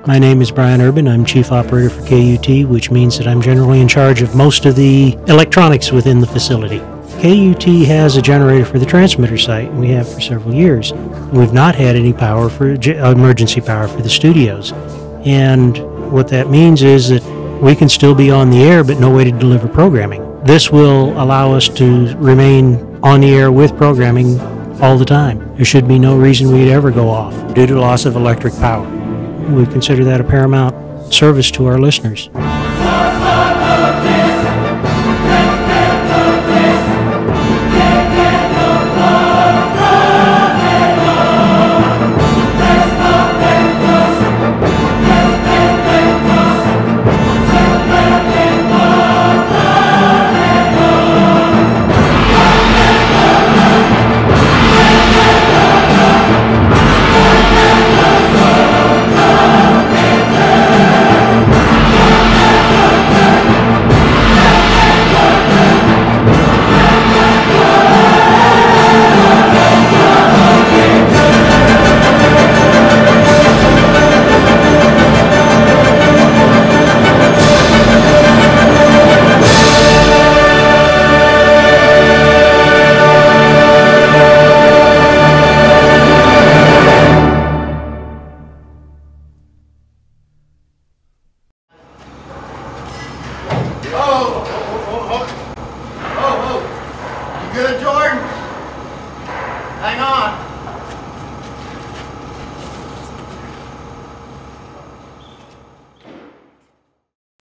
My name is Brian Urban. I'm Chief Operator for KUT, which means that I'm generally in charge of most of the electronics within the facility. KUT has a generator for the transmitter site, and we have for several years. We've not had any power for emergency power for the studios. And what that means is that we can still be on the air, but no way to deliver programming. This will allow us to remain on the air with programming all the time. There should be no reason we'd ever go off due to loss of electric power. We consider that a paramount service to our listeners. You good, Jordan? Hang on.